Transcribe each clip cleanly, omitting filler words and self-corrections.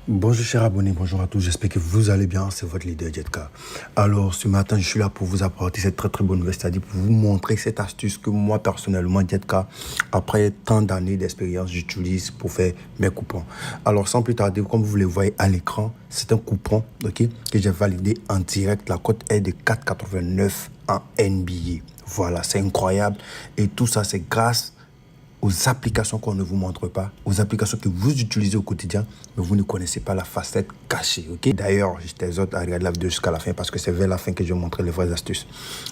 Bonjour chers abonnés, bonjour à tous, j'espère que vous allez bien, c'est votre leader Jetka. Alors ce matin je suis là pour vous apporter cette très bonne nouvelle, c'est-à-dire pour vous montrer cette astuce que moi personnellement Jetka, après tant d'années d'expérience, j'utilise pour faire mes coupons. Alors sans plus tarder, comme vous le voyez à l'écran, c'est un coupon que j'ai validé en direct, la cote est de 4,89 en NBA. Voilà, c'est incroyable et tout ça c'est grâce aux applications qu'on ne vous montre pas, aux applications que vous utilisez au quotidien, mais vous ne connaissez pas la facette cachée, ok? D'ailleurs, je t'exhorte à regarder la vidéo jusqu'à la fin parce que c'est vers la fin que je vais montrer les vraies astuces.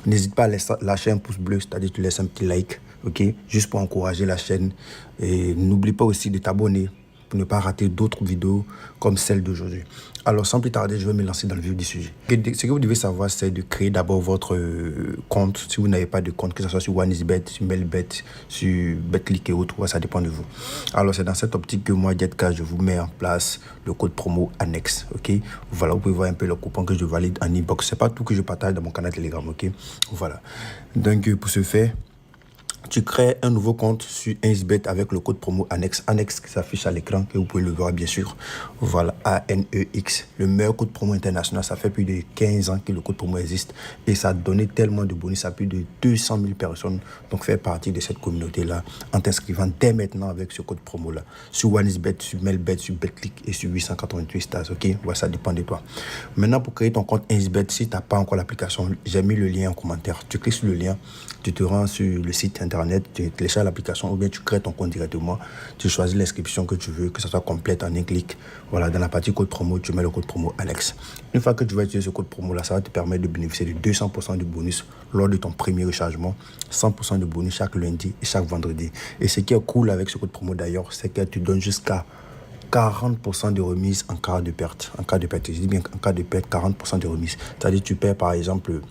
N'hésite pas à lâcher un pouce bleu, c'est-à-dire tu laisses un petit like, ok? Juste pour encourager la chaîne. Et n'oublie pas aussi de t'abonner pour ne pas rater d'autres vidéos comme celle d'aujourd'hui. Alors, sans plus tarder, je vais me lancer dans le vif du sujet. Ce que vous devez savoir, c'est de créer d'abord votre compte. Si vous n'avez pas de compte, que ce soit sur OneXBet, sur MailBet, sur BetClick et autres, ça dépend de vous. Alors, c'est dans cette optique que moi, Jetka, je vous mets en place le code promo annexe, ok? Voilà, vous pouvez voir un peu le coupon que je valide en inbox. C'est pas tout que je partage dans mon canal Telegram, ok? Voilà. Donc, pour ce faire, tu crées un nouveau compte sur 1xBet avec le code promo annexe. Annexe qui s'affiche à l'écran, que vous pouvez le voir bien sûr. Voilà, ANEX. Le meilleur code promo international. Ça fait plus de 15 ans que le code promo existe. Et ça a donné tellement de bonus à plus de 200 000 personnes. Donc, faire partie de cette communauté-là en t'inscrivant dès maintenant avec ce code promo-là. Sur 1xBet, sur MailBet, sur BetClick et sur 888 stars. Ok, voilà, ça dépend de toi. Maintenant, pour créer ton compte 1xBet, si tu n'as pas encore l'application, j'ai mis le lien en commentaire. Tu cliques sur le lien, tu te rends sur le site internet, tu télécharges l'application ou bien tu crées ton compte directement. Tu choisis l'inscription que tu veux, que ça soit complète en un clic. Voilà, dans la partie code promo, tu mets le code promo Alex. Une fois que tu vas utiliser ce code promo là, ça va te permettre de bénéficier de 200% de bonus lors de ton premier rechargement, 100% de bonus chaque lundi et chaque vendredi. Et ce qui est cool avec ce code promo d'ailleurs, c'est que tu donnes jusqu'à 40% de remise en cas de perte. En cas de perte, je dis bien en cas de perte, 40% de remise. C'est-à-dire tu perds par exemple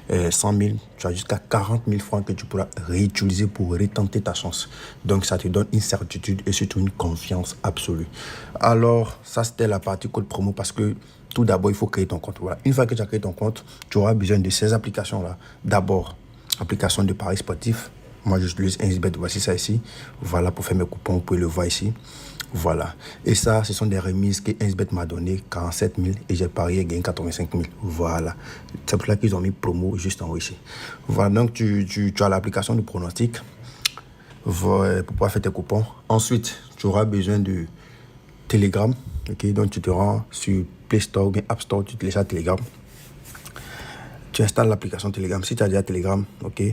100 000, tu as jusqu'à 40 000 francs que tu pourras réutiliser pour retenter ta chance. Donc ça te donne une certitude et surtout une confiance absolue. Alors ça c'était la partie code promo parce que tout d'abord il faut créer ton compte. Voilà. Une fois que tu as créé ton compte, tu auras besoin de ces applications-là. D'abord, application de paris sportif. Moi, j'utilise 1xBet, voici ça ici. Voilà, pour faire mes coupons, vous pouvez le voir ici. Voilà. Et ça, ce sont des remises que 1xBet m'a donné, 47 000, et j'ai parié et gagné 85 000. Voilà. C'est pour ça qu'ils ont mis promo juste en haut ici. Voilà, donc tu as l'application de pronostic pour pouvoir faire tes coupons. Ensuite, tu auras besoin de Telegram. Ok, donc tu te rends sur Play Store ou bien App Store, tu télécharges Telegram. Tu installes l'application Telegram. Si tu as déjà Telegram, ok,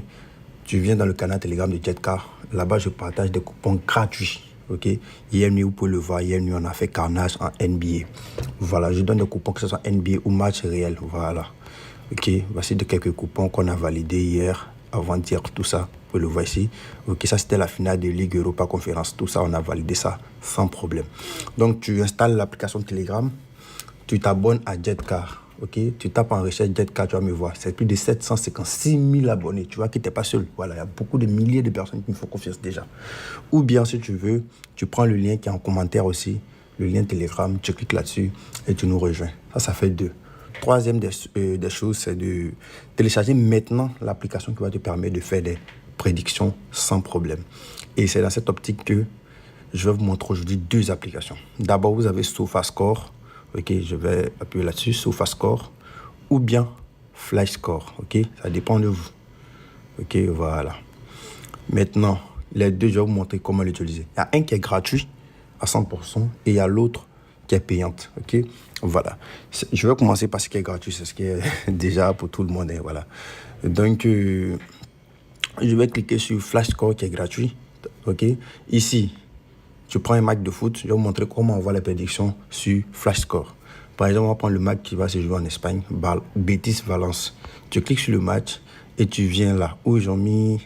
tu viens dans le canal Telegram de Jetka. Là-bas, je partage des coupons gratuits. Ok, hier nuit, vous pouvez le voir. Hier nuit, on a fait carnage en NBA. Voilà, je donne des coupons que ce soit NBA ou match réel. Voilà. Ok, voici de quelques coupons qu'on a validés hier, avant-hier, tout ça. Vous pouvez le voir ici. Ok, ça c'était la finale de Ligue Europa Conférence. Tout ça, on a validé ça sans problème. Donc, tu installes l'application Telegram. Tu t'abonnes à Jetka. Ok, tu tapes en recherche Jetka, tu vas me voir. C'est plus de 756 000 abonnés. Tu vois que tu n'es pas seul. Voilà, il y a beaucoup de milliers de personnes qui me font confiance déjà. Ou bien, si tu veux, tu prends le lien qui est en commentaire aussi, le lien Telegram, tu cliques là-dessus et tu nous rejoins. Ça fait 2. Troisième des choses, c'est de télécharger maintenant l'application qui va te permettre de faire des prédictions sans problème. Et c'est dans cette optique que je vais vous montrer aujourd'hui 2 applications. D'abord, vous avez SofaScore. Ok, je vais appuyer là-dessus, SofaScore, ou bien FlashScore. Ok, ça dépend de vous. Ok, voilà. Maintenant, les deux, je vais vous montrer comment l'utiliser. Il y a un qui est gratuit à 100% et il y a l'autre qui est payante. Ok, voilà. Je vais commencer par ce qui est gratuit, c'est ce qui est déjà pour tout le monde. Hein, voilà. Donc, je vais cliquer sur FlashScore qui est gratuit. Ok, ici, je prends un match de foot, je vais vous montrer comment on voit les prédictions sur FlashScore. Par exemple, on va prendre le match qui va se jouer en Espagne, Betis-Valence. Tu cliques sur le match et tu viens là où ils ont mis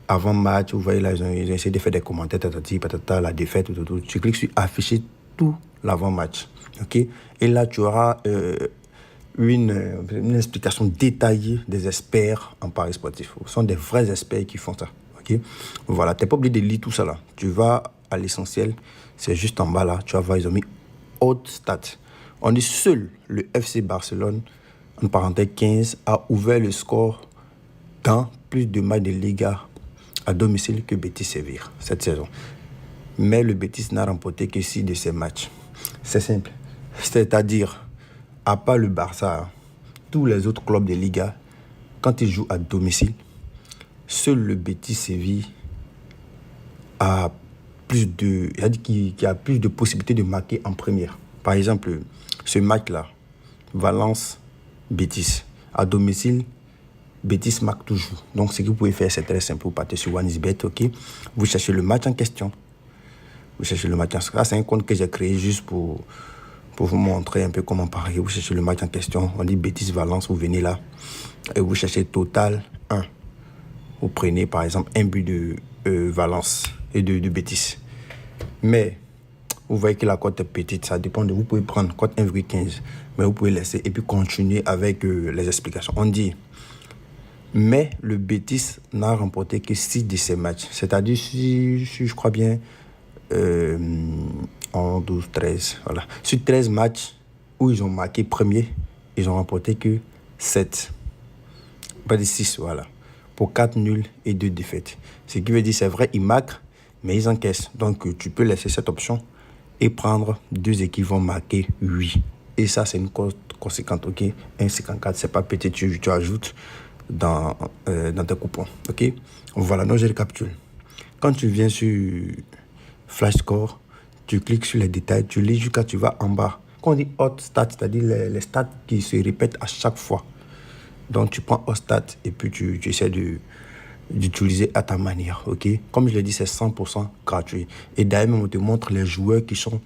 avant-match. Vous voyez là, ils ont essayé de faire des commentaires, patata, la défaite, tout. Tu cliques sur afficher tout l'avant-match. Ok? Et là, tu auras une explication détaillée des experts en paris sportif. Ce sont des vrais experts qui font ça. Ok? Voilà, tu n'es pas obligé de lire tout ça là. Tu vas à l'essentiel, c'est juste en bas là, tu vas voir, ils ont mis haute stats. On dit seul le FC Barcelone, en parenthèse 15, a ouvert le score dans plus de matchs de Liga à domicile que Betis Séville cette saison. Mais le Betis n'a remporté que 6 de ses matchs. C'est simple. C'est-à-dire, à part le Barça, tous les autres clubs de Liga, quand ils jouent à domicile, seul le Betis Séville a qui a plus de possibilités de marquer en première. Par exemple, ce match-là, Valence-Betis, à domicile, Betis marque toujours. Donc, ce que vous pouvez faire, c'est très simple. Vous partez sur OneXBet, ok? Vous cherchez le match en question. Vous cherchez le match en question. C'est un compte que j'ai créé juste pour vous montrer un peu comment parier. Vous cherchez le match en question. On dit Betis-Valence, vous venez là. Et vous cherchez total 1. Vous prenez, par exemple, un but de Valence et de Betis. Mais, vous voyez que la cote est petite. Ça dépend de vous. Vous pouvez prendre cote 1,15. Mais vous pouvez laisser et puis continuer avec les explications. On dit... Mais le Betis n'a remporté que 6 de ses matchs. C'est-à-dire, si je crois bien, 11, 12, 13. Voilà. Sur 13 matchs où ils ont marqué premier, ils ont remporté que 7. Pas de 6, voilà. Pour 4 nuls et 2 défaites. Ce qui veut dire, c'est vrai, ils marquent, mais ils encaissent. Donc, tu peux laisser cette option et prendre 2 équipes vont marquer 8. Et ça, c'est une cote conséquente, ok? 1,54, c'est pas petit, tu ajoutes dans tes coupons, ok? Voilà, donc je récapitule. Quand tu viens sur Flash Score, tu cliques sur les détails, tu lis jusqu'à tu vas en bas. Quand on dit hot stats, c'est-à-dire les stats qui se répètent à chaque fois. Donc tu prends hot stats et puis tu essaies d'utiliser à ta manière, ok? Comme je l'ai dit, c'est 100% gratuit. Et d'ailleurs, on te montre les joueurs qui sont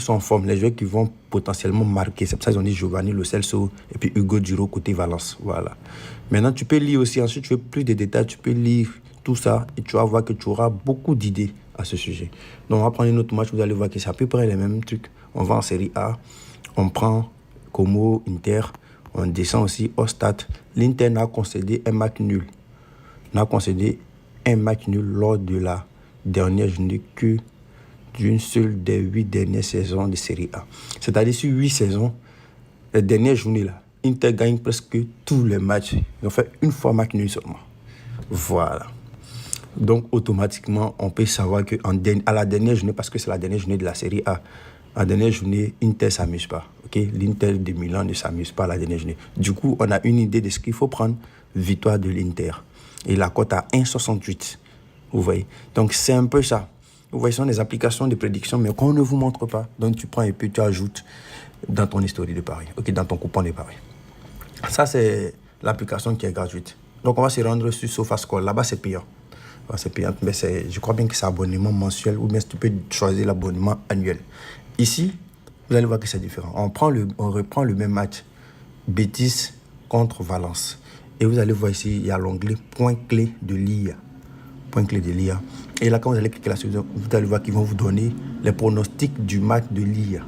en forme, les joueurs qui vont potentiellement marquer. C'est pour ça qu'ils ont dit Giovanni Lo Celso et puis Hugo Duro côté Valence. Voilà. Maintenant, tu peux lire aussi. Ensuite, tu veux plus de détails. Tu peux lire tout ça et tu vas voir que tu auras beaucoup d'idées à ce sujet. Donc, on va prendre une autre match. Vous allez voir que c'est à peu près les mêmes trucs. On va en série A. On prend Como, Inter. On descend aussi au stade. L'Inter n'a concédé un match nul. Lors de la dernière journée que d'une seule des 8 dernières saisons de Série A. C'est-à-dire sur 8 saisons, les dernières journées là, Inter gagne presque tous les matchs. Ils ont fait une fois match nul seulement. Voilà. Donc automatiquement, on peut savoir que à la dernière journée, parce que c'est la dernière journée de la Série A, la dernière journée, Inter ne s'amuse pas. Okay? L'Inter de Milan ne s'amuse pas à la dernière journée. Du coup, on a une idée de ce qu'il faut prendre. Victoire de l'Inter. Et la cote à 1,68. Vous voyez. Donc c'est un peu ça. Vous voyez, ce sont des applications de prédiction, mais qu'on ne vous montre pas. Donc, tu prends et puis tu ajoutes dans ton historique de paris, ok, dans ton coupon de paris. Ça, c'est l'application qui est gratuite. Donc, on va se rendre sur SofaScore. Là-bas, c'est payant. C'est payant, mais je crois bien que c'est abonnement mensuel ou bien tu peux choisir l'abonnement annuel. Ici, vous allez voir que c'est différent. On reprend le même match. Betis contre Valence. Et vous allez voir ici, il y a l'onglet point clé de l'IA. Point clé de l'IA. Et là, quand vous allez cliquer là-dessus, vous allez voir qu'ils vont vous donner les pronostics du match de l'IA.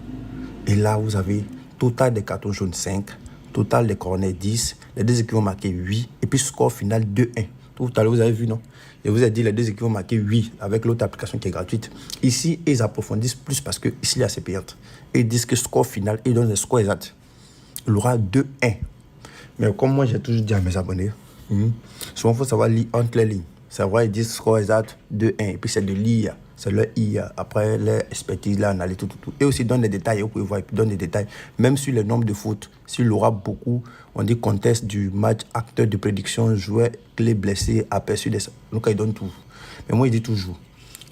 Et là, vous avez total des cartons jaunes 5, total des corners 10, les deux équipes vont marquer 8, et puis score final 2-1. Tout à l'heure, vous avez vu, non? Et vous avez dit les deux équipes vont marquer 8 avec l'autre application qui est gratuite. Ici, ils approfondissent plus parce que ici, il y a assez payante. Et ils disent que score final, ils donnent le score exact. Il aura 2-1. Mais comme moi, j'ai toujours dit à mes abonnés, souvent, il faut savoir lire entre les lignes. C'est vrai, ils disent score exact 2-1. Et puis, c'est de l'IA. C'est leur IA. Après, leur expertise, l'analyse, tout. Et aussi, donne des détails. Vous pouvez voir, ils donnent des détails. Même sur le nombre de fautes. S'il aura beaucoup, on dit contexte du match, acteur de prédiction, joueur, clé blessé, aperçu des... Donc, ils donnent tout. Mais moi, je dis toujours,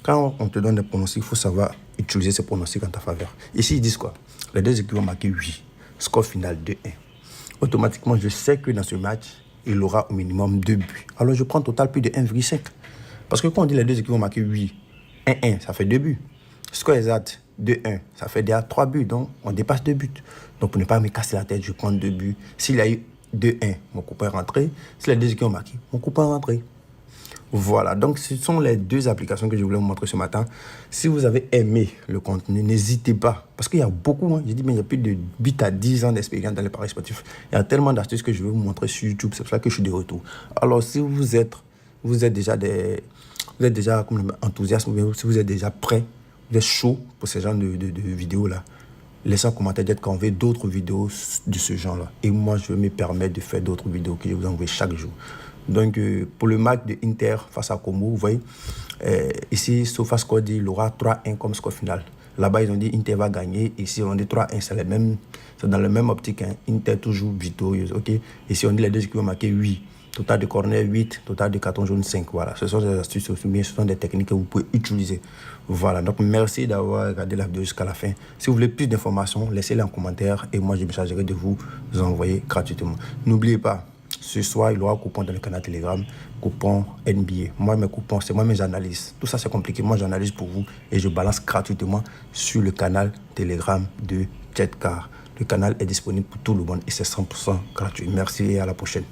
quand on te donne des pronostics, il faut savoir utiliser ces pronostics en ta faveur. Ici, ils disent quoi? Les deux équipes vont marquer 8. Score final 2-1. Automatiquement, je sais que dans ce match, il aura au minimum 2 buts. Alors, je prends total plus de 1,5. Parce que quand on dit les deux équipes vont marquer 8, 1-1, ça fait 2 buts. Score exact, 2-1, ça fait déjà 3 buts. Donc, on dépasse 2 buts. Donc, pour ne pas me casser la tête, je prends 2 buts. S'il y a eu 2-1, mon copain est rentré. Si les deux équipes ont marqué, mon copain est rentré. Voilà, donc ce sont les deux applications que je voulais vous montrer ce matin. Si vous avez aimé le contenu, n'hésitez pas. Parce qu'il y a beaucoup, j'ai dit, mais il y a plus de 8 à 10 ans d'expérience dans les paris sportifs. Il y a tellement d'astuces que je vais vous montrer sur YouTube. C'est pour ça que je suis de retour. Alors, si vous êtes déjà enthousiaste, ou si vous êtes déjà prêt, vous êtes chaud pour ce genre de vidéos-là, laissez un commentaire d'être qu'on veut d'autres vidéos de ce genre-là. Et moi, je vais me permettre de faire d'autres vidéos que je vous envoie chaque jour. Donc, pour le match de Inter face à Como, vous voyez, ici, SofaScore dit il aura 3-1 comme score final. Là-bas, ils ont dit Inter va gagner. Ici, on dit 3-1. C'est dans le même optique. Hein. Inter toujours victorieuse. Ok. Ici, on dit les deux équipes ont marqué 8. Total de corner 8. Total de carton jaune 5. Voilà. Ce sont des astuces aussi bien. Ce sont des techniques que vous pouvez utiliser. Voilà. Donc, merci d'avoir regardé la vidéo jusqu'à la fin. Si vous voulez plus d'informations, laissez-les en commentaire. Et moi, je me chargerai de vous envoyer gratuitement. N'oubliez pas. Ce soir, il y aura un coupon dans le canal Telegram, coupon NBA. Moi, mes coupons, c'est moi mes analyses. Tout ça, c'est compliqué. Moi, j'analyse pour vous et je balance gratuitement sur le canal Telegram de Jetcar. Le canal est disponible pour tout le monde et c'est 100% gratuit. Merci et à la prochaine.